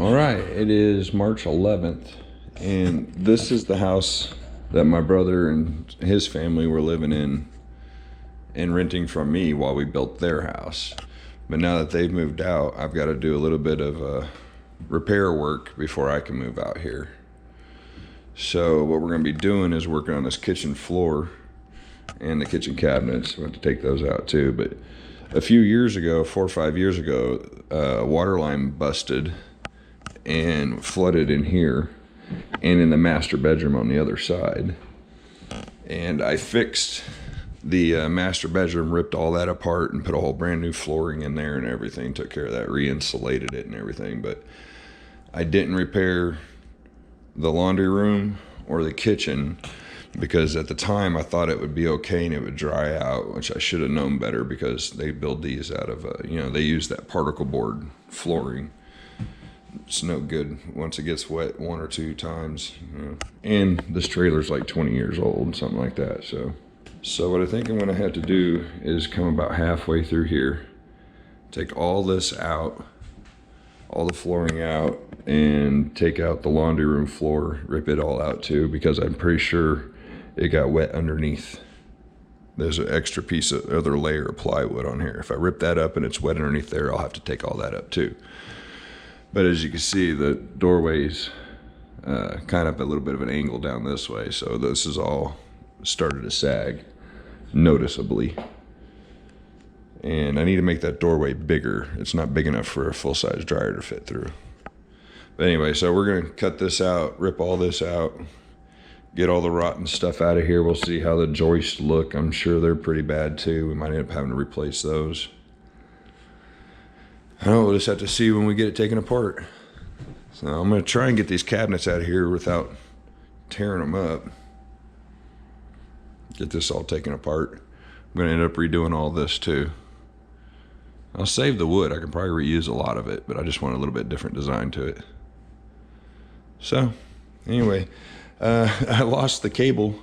All right, it is March 11th, and this is the house that my brother and his family were living in and renting from me while we built their house. But now that they've moved out, I've got to do a little bit of repair work before I can move out here. So what we're going to be doing is working on this kitchen floor and the kitchen cabinets. We have to take those out too. But a few years ago, 4 or 5 years ago, a water line busted and flooded in here and in the master bedroom on the other side. And I fixed the master bedroom, ripped all that apart and put a whole brand new flooring in there and everything, took care of that, re-insulated it and everything. But I didn't repair the laundry room or the kitchen because at the time I thought it would be okay and it would dry out, which I should have known better because they build these out of, they use that particle board flooring. It's no good once it gets wet 1 or 2 times. And this trailer's like 20 years old, something like that. So what I think I'm gonna have to do is come about halfway through here, take all this out, all the flooring out, and take out the laundry room floor, rip it all out too, because I'm pretty sure it got wet underneath. There's an extra piece of other layer of plywood on here. If I rip that up and it's wet underneath there, I'll have to take all that up too. But as you can see, the doorway's kind of a little bit of an angle down this way. So this is all started to sag noticeably. And I need to make that doorway bigger. It's not big enough for a full-size dryer to fit through. But anyway, so we're gonna cut this out, rip all this out, get all the rotten stuff out of here. We'll see how the joists look. I'm sure they're pretty bad too. We might end up having to replace those. I don't know, we'll just have to see when we get it taken apart. So I'm gonna try and get these cabinets out of here without tearing them up. Get this all taken apart. I'm gonna end up redoing all this too. I'll save the wood. I can probably reuse a lot of it, but I just want a little bit different design to it. So anyway, I lost the cable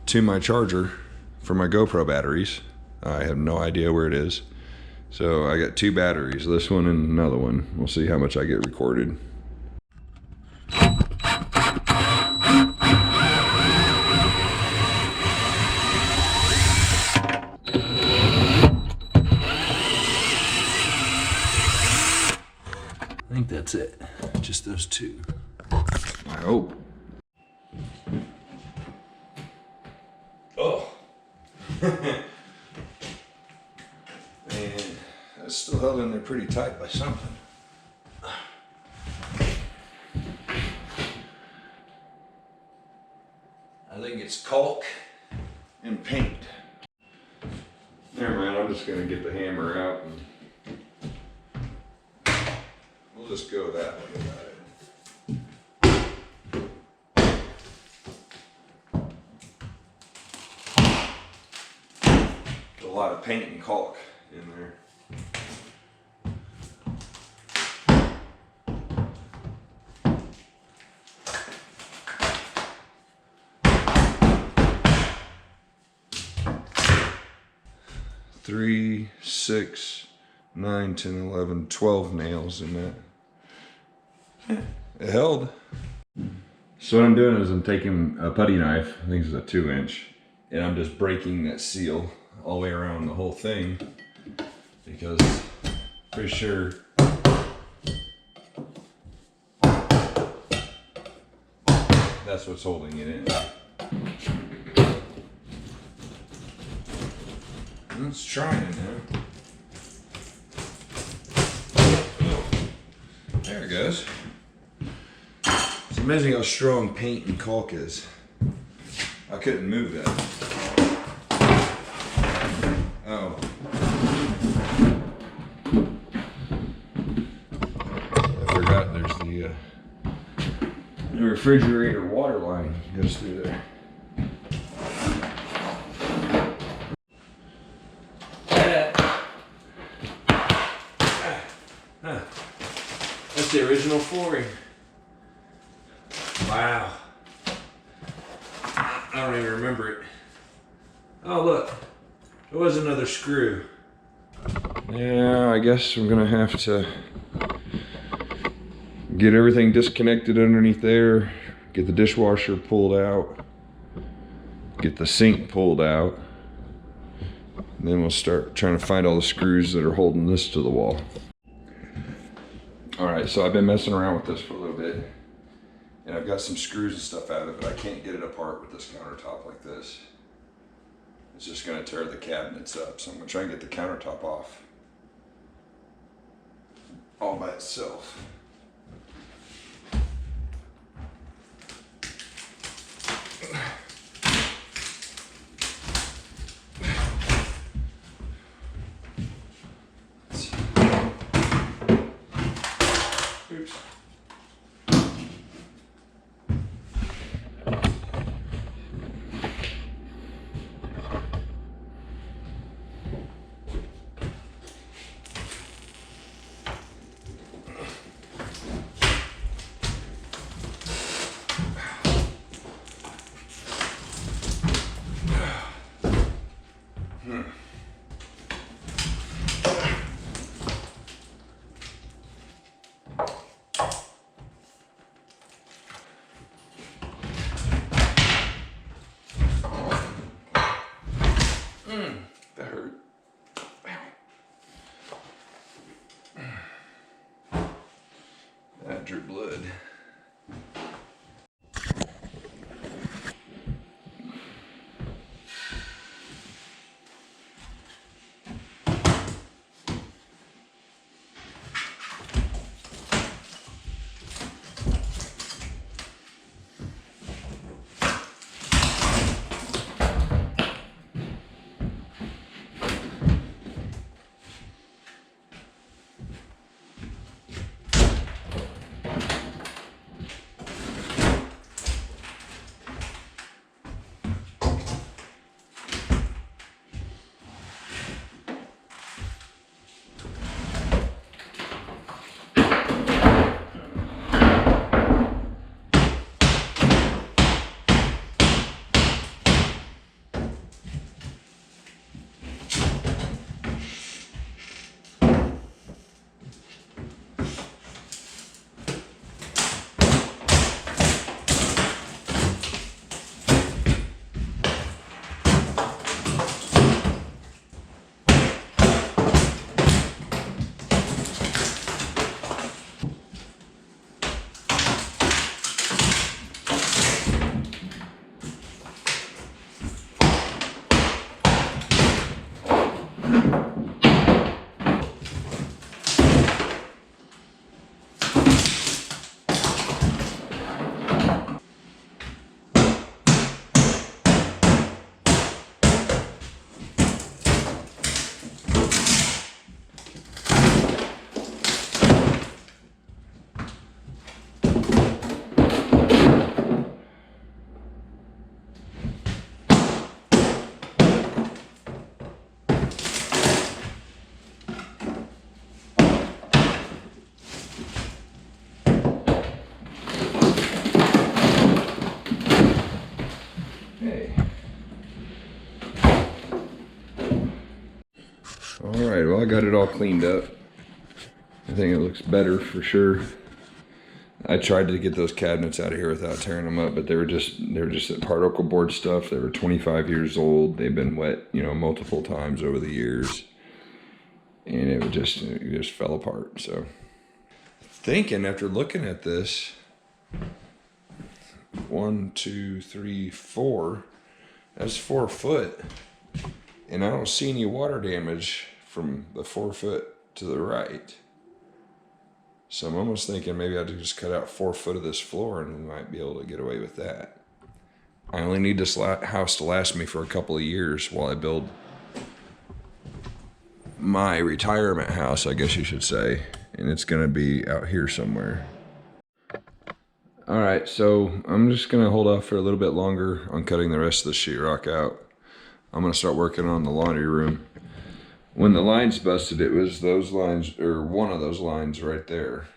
to my charger for my GoPro batteries. I have no idea where it is. So I got 2 batteries, this one and another one. We'll see how much I get recorded. I think that's it, just those 2. I hope. Oh. It's still held in there pretty tight by something. I think it's caulk and paint. Never mind, I'm just gonna get the hammer out and we'll just go that way about it. A lot of paint and caulk in there. Three, 6, 9, 10, 11, 12 nails in that. It held. So what I'm doing is I'm taking a putty knife, I think it's a 2-inch, and I'm just breaking that seal all the way around the whole thing because I'm pretty sure that's what's holding it in. Let's try it now. There it goes. It's amazing how strong paint and caulk is. I couldn't move that. Oh. I forgot there's the refrigerator water line goes through there. That's the original flooring. Wow. I don't even remember it. Oh look, there was another screw. Yeah, I guess I'm gonna have to Get everything disconnected underneath there. Get the dishwasher pulled out. Get the sink pulled out. And then we'll start trying to find all the screws that are holding this to the wall. All right, so I've been messing around with this for a little bit. And I've got some screws and stuff out of it, but I can't get it apart with this countertop like this. It's just gonna tear the cabinets up. So I'm gonna try and get the countertop off all by itself. Oops. That hurt. That drew blood. Alright, well I got it all cleaned up. I think it looks better for sure. I tried to get those cabinets out of here without tearing them up, but they were just that particle board stuff. They were 25 years old. They've been wet, you know, multiple times over the years. And it just fell apart. So thinking after looking at this, 1, 2, 3, 4, that's 4 foot. And I don't see any water damage from the 4 foot to the right. So I'm almost thinking maybe I could just cut out 4 foot of this floor and we might be able to get away with that. I only need this house to last me for a couple of years while I build my retirement house, I guess you should say. And it's gonna be out here somewhere. All right, so I'm just gonna hold off for a little bit longer on cutting the rest of the sheetrock out. I'm gonna start working on the laundry room. When the lines busted, it was those lines, or one of those lines right there.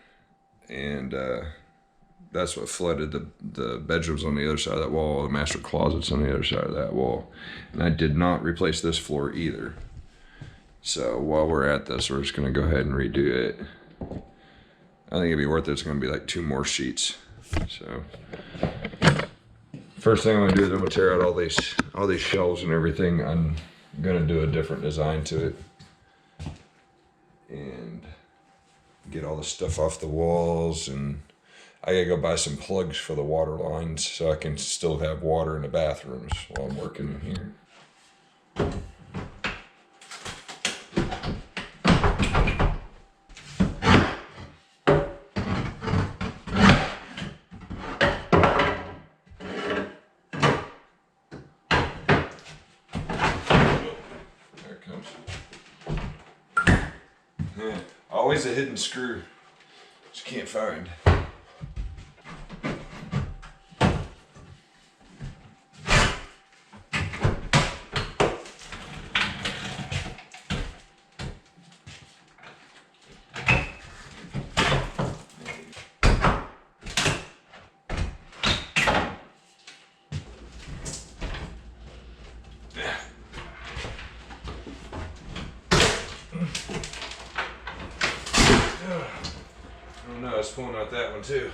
And that's what flooded the bedrooms on the other side of that wall, the master closets on the other side of that wall. And I did not replace this floor either. So while we're at this, we're just gonna go ahead and redo it. I think it'd be worth it. It's gonna be like 2 more sheets. So first thing I'm gonna do is I'm gonna tear out all these shelves and everything. I'm gonna do a different design to it and get all the stuff off the walls, and I gotta go buy some plugs for the water lines so I can still have water in the bathrooms while I'm working in here. Always a hidden screw, just can't find. Oh no, it's pulling out that one too.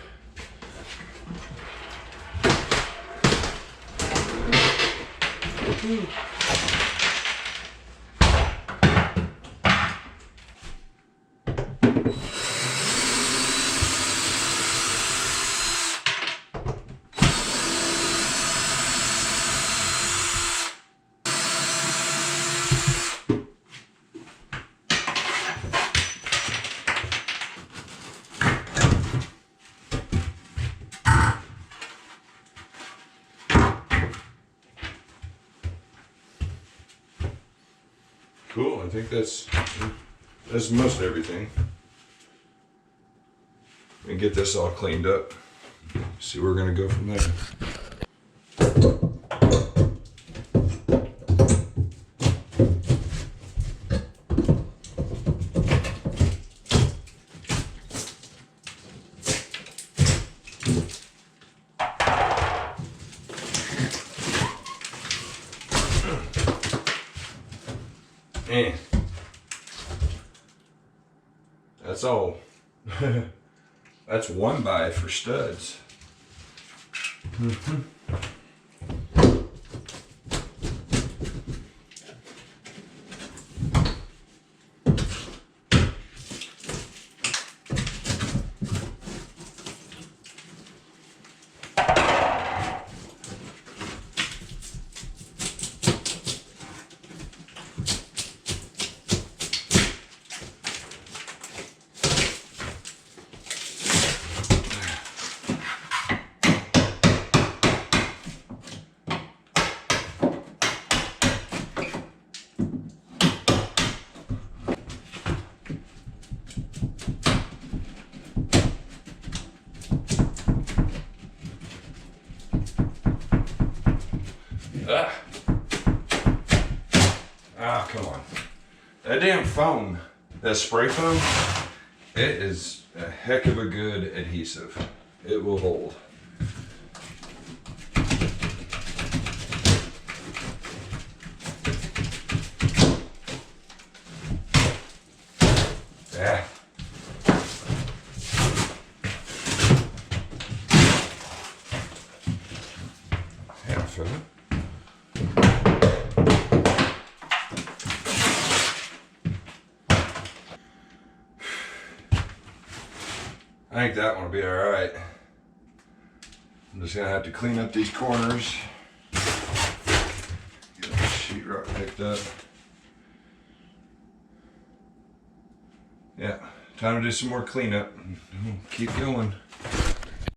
Cool, I think that's most everything. And get this all cleaned up. See where we're gonna go from there. And that's all. That's 1 by for studs. Ah, come on. That damn foam, that spray foam, it is a heck of a good adhesive. It will hold. Yeah. Yeah, feel it. I think that one will be all right. I'm just gonna have to clean up these corners. Get the sheetrock picked up. Yeah, time to do some more cleanup. Keep going.